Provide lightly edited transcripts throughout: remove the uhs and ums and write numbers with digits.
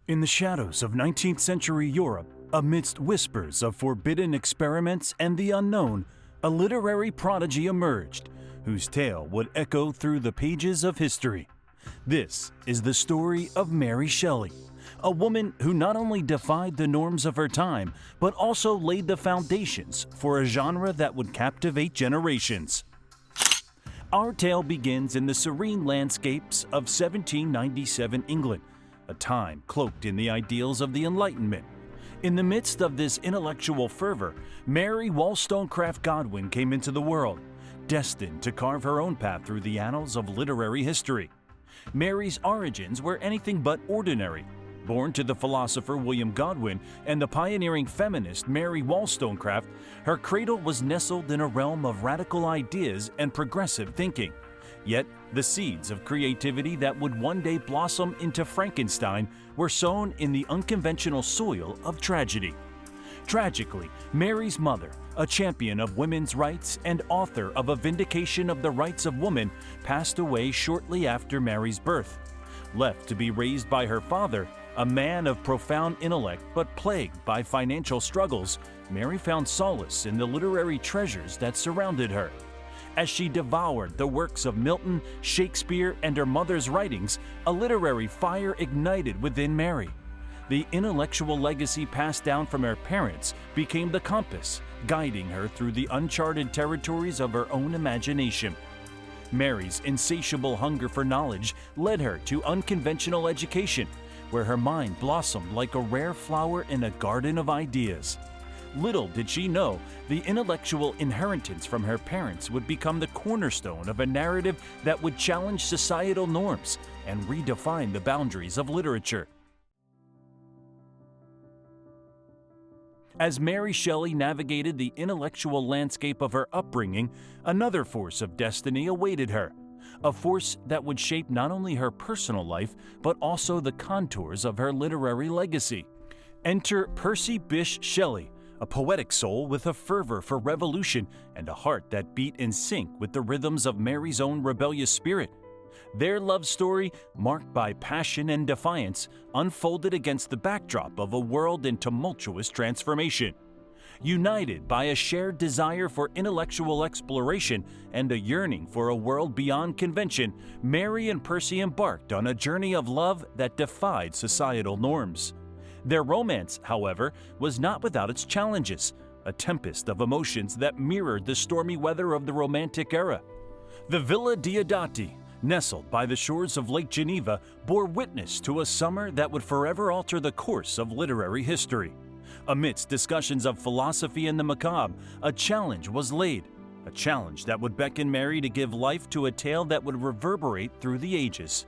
In the shadows of 19th century Europe, amidst whispers of forbidden experiments and the unknown, a literary prodigy emerged, whose tale would echo through the pages of history. This is the story of Mary Shelley, a woman who not only defied the norms of her time, but also laid the foundations for a genre that would captivate generations. Our tale begins in the serene landscapes of 1797 England, a time cloaked in the ideals of the Enlightenment. In the midst of this intellectual fervor, Mary Wollstonecraft Godwin came into the world, destined to carve her own path through the annals of literary history. Mary's origins were anything but ordinary. Born to the philosopher William Godwin and the pioneering feminist Mary Wollstonecraft, her cradle was nestled in a realm of radical ideas and progressive thinking. Yet, the seeds of creativity that would one day blossom into Frankenstein were sown in the unconventional soil of tragedy. Tragically, Mary's mother, a champion of women's rights and author of A Vindication of the Rights of Woman, passed away shortly after Mary's birth. Left to be raised by her father, a man of profound intellect but plagued by financial struggles, Mary found solace in the literary treasures that surrounded her. As she devoured the works of Milton, Shakespeare, and her mother's writings, a literary fire ignited within Mary. The intellectual legacy passed down from her parents became the compass, guiding her through the uncharted territories of her own imagination. Mary's insatiable hunger for knowledge led her to unconventional education, where her mind blossomed like a rare flower in a garden of ideas. Little did she know, the intellectual inheritance from her parents would become the cornerstone of a narrative that would challenge societal norms and redefine the boundaries of literature. As Mary Shelley navigated the intellectual landscape of her upbringing, another force of destiny awaited her, a force that would shape not only her personal life, but also the contours of her literary legacy. Enter Percy Bysshe Shelley, a poetic soul with a fervor for revolution and a heart that beat in sync with the rhythms of Mary's own rebellious spirit. Their love story, marked by passion and defiance, unfolded against the backdrop of a world in tumultuous transformation. United by a shared desire for intellectual exploration and a yearning for a world beyond convention, Mary and Percy embarked on a journey of love that defied societal norms. Their romance, however, was not without its challenges, a tempest of emotions that mirrored the stormy weather of the Romantic era. The Villa Diodati, nestled by the shores of Lake Geneva, bore witness to a summer that would forever alter the course of literary history. Amidst discussions of philosophy and the macabre, a challenge was laid, a challenge that would beckon Mary to give life to a tale that would reverberate through the ages.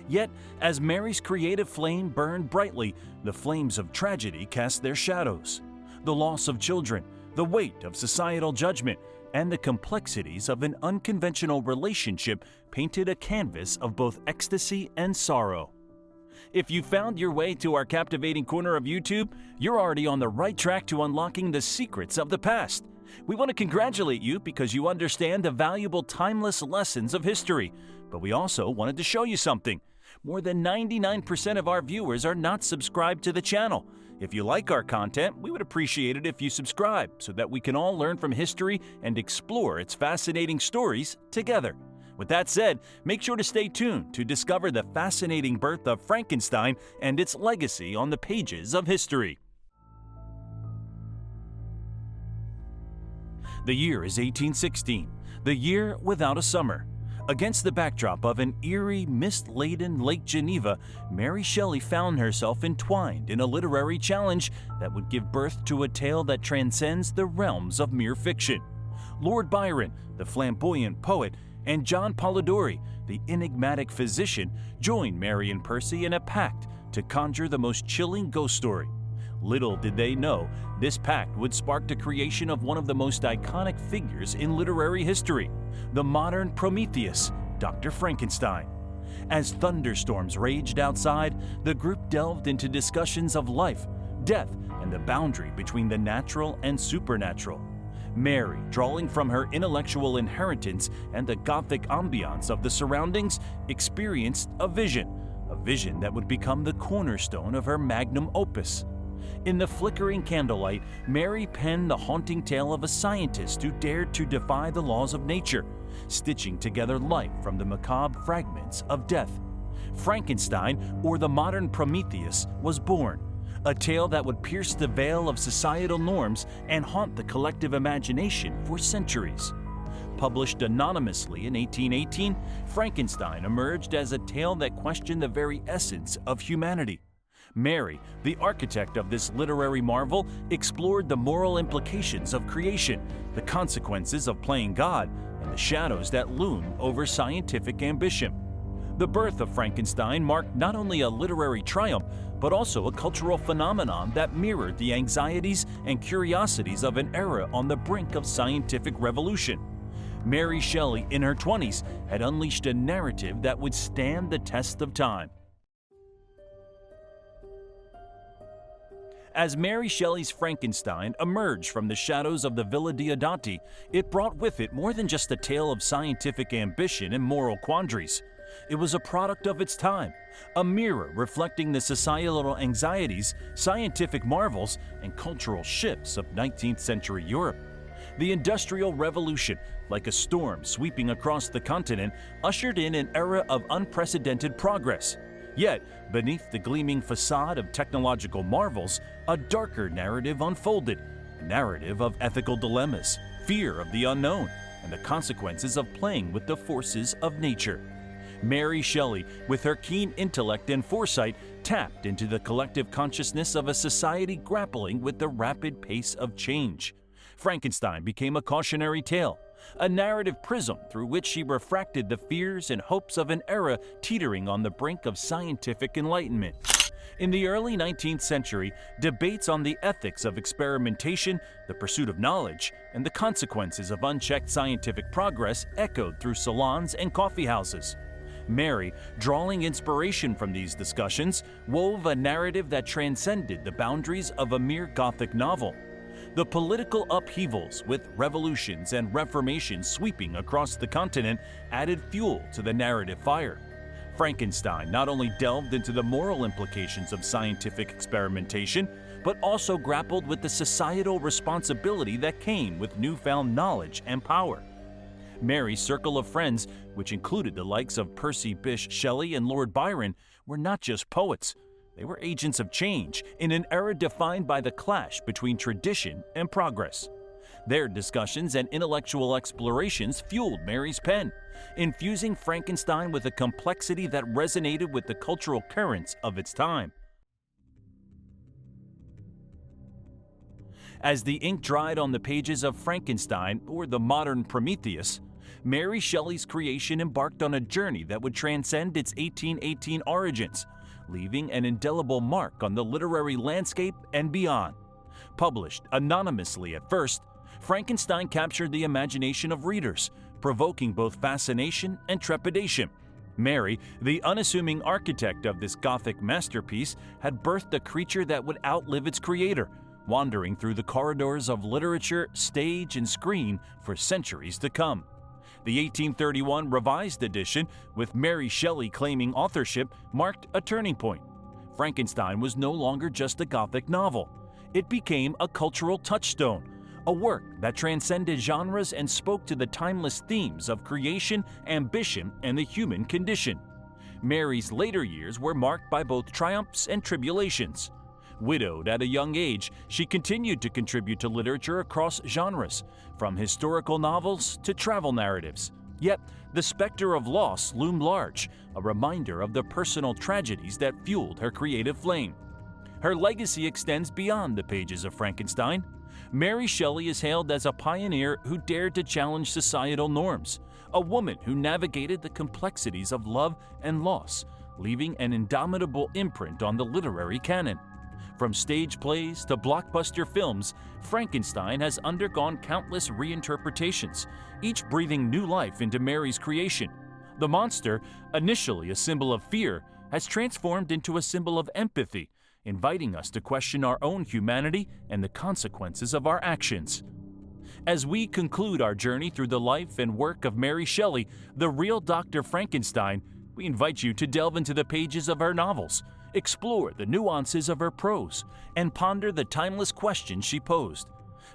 Yet, as Mary's creative flame burned brightly, the flames of tragedy cast their shadows. The loss of children, the weight of societal judgment, and the complexities of an unconventional relationship painted a canvas of both ecstasy and sorrow. If you found your way to our captivating corner of YouTube, you're already on the right track to unlocking the secrets of the past. We want to congratulate you because you understand the valuable timeless lessons of history, but we also wanted to show you something. More than 99% of our viewers are not subscribed to the channel. If you like our content, we would appreciate it if you subscribe so that we can all learn from history and explore its fascinating stories together. With that said, make sure to stay tuned to discover the fascinating birth of Frankenstein and its legacy on the pages of history. The year is 1816, the year without a summer. Against the backdrop of an eerie, mist-laden Lake Geneva, Mary Shelley found herself entwined in a literary challenge that would give birth to a tale that transcends the realms of mere fiction. Lord Byron, the flamboyant poet, and John Polidori, the enigmatic physician, joined Mary and Percy in a pact to conjure the most chilling ghost story. Little did they know, this pact would spark the creation of one of the most iconic figures in literary history, the modern Prometheus, Dr. Frankenstein. As thunderstorms raged outside, the group delved into discussions of life, death, and the boundary between the natural and supernatural. Mary, drawing from her intellectual inheritance and the Gothic ambiance of the surroundings, experienced a vision vision that would become the cornerstone of her magnum opus. In the flickering candlelight, Mary penned the haunting tale of a scientist who dared to defy the laws of nature, stitching together life from the macabre fragments of death. Frankenstein, or the modern Prometheus, was born, a tale that would pierce the veil of societal norms and haunt the collective imagination for centuries. Published anonymously in 1818, Frankenstein emerged as a tale that questioned the very essence of humanity. Mary, the architect of this literary marvel, explored the moral implications of creation, the consequences of playing God, and the shadows that loom over scientific ambition. The Birth of Frankenstein marked not only a literary triumph, but also a cultural phenomenon that mirrored the anxieties and curiosities of an era on the brink of scientific revolution. Mary Shelley, in her 20s, had unleashed a narrative that would stand the test of time. As Mary Shelley's Frankenstein emerged from the shadows of the Villa Diodati, it brought with it more than just a tale of scientific ambition and moral quandaries. It was a product of its time, a mirror reflecting the societal anxieties, scientific marvels, and cultural shifts of 19th century Europe. The Industrial Revolution, like a storm sweeping across the continent, ushered in an era of unprecedented progress. Yet, beneath the gleaming facade of technological marvels, a darker narrative unfolded, a narrative of ethical dilemmas, fear of the unknown, and the consequences of playing with the forces of nature. Mary Shelley, with her keen intellect and foresight, tapped into the collective consciousness of a society grappling with the rapid pace of change. Frankenstein became a cautionary tale, a narrative prism through which she refracted the fears and hopes of an era teetering on the brink of scientific enlightenment. In the early 19th century, debates on the ethics of experimentation, the pursuit of knowledge, and the consequences of unchecked scientific progress echoed through salons and coffeehouses. Mary, drawing inspiration from these discussions, wove a narrative that transcended the boundaries of a mere Gothic novel. The political upheavals, with revolutions and reformations sweeping across the continent, added fuel to the narrative fire. Frankenstein not only delved into the moral implications of scientific experimentation, but also grappled with the societal responsibility that came with newfound knowledge and power. Mary's circle of friends, which included the likes of Percy Bysshe Shelley and Lord Byron, were not just poets. They were agents of change in an era defined by the clash between tradition and progress. Their discussions and intellectual explorations fueled Mary's pen, infusing Frankenstein with a complexity that resonated with the cultural currents of its time. As the ink dried on the pages of Frankenstein, or the modern Prometheus, Mary Shelley's creation embarked on a journey that would transcend its 1818 origins, leaving an indelible mark on the literary landscape and beyond. Published anonymously at first, Frankenstein captured the imagination of readers, provoking both fascination and trepidation. Mary, the unassuming architect of this Gothic masterpiece, had birthed a creature that would outlive its creator, wandering through the corridors of literature, stage, and screen for centuries to come. The 1831 revised edition, with Mary Shelley claiming authorship, marked a turning point. Frankenstein was no longer just a Gothic novel. It became a cultural touchstone, a work that transcended genres and spoke to the timeless themes of creation, ambition, and the human condition. Mary's later years were marked by both triumphs and tribulations. Widowed at a young age, she continued to contribute to literature across genres, from historical novels to travel narratives. Yet, the specter of loss loomed large, a reminder of the personal tragedies that fueled her creative flame. Her legacy extends beyond the pages of Frankenstein. Mary Shelley is hailed as a pioneer who dared to challenge societal norms, a woman who navigated the complexities of love and loss, leaving an indomitable imprint on the literary canon. From stage plays to blockbuster films, Frankenstein has undergone countless reinterpretations, each breathing new life into Mary's creation. The monster, initially a symbol of fear, has transformed into a symbol of empathy, inviting us to question our own humanity and the consequences of our actions. As we conclude our journey through the life and work of Mary Shelley, the real Dr. Frankenstein, We invite you to delve into the pages of her novels, explore the nuances of her prose, and ponder the timeless questions she posed.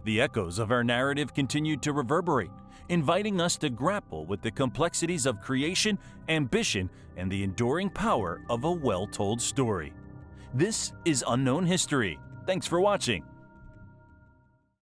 The echoes of her narrative continued to reverberate, inviting us to grapple with the complexities of creation, ambition, and the enduring power of a well-told story. This is Unknown History. Thanks for watching.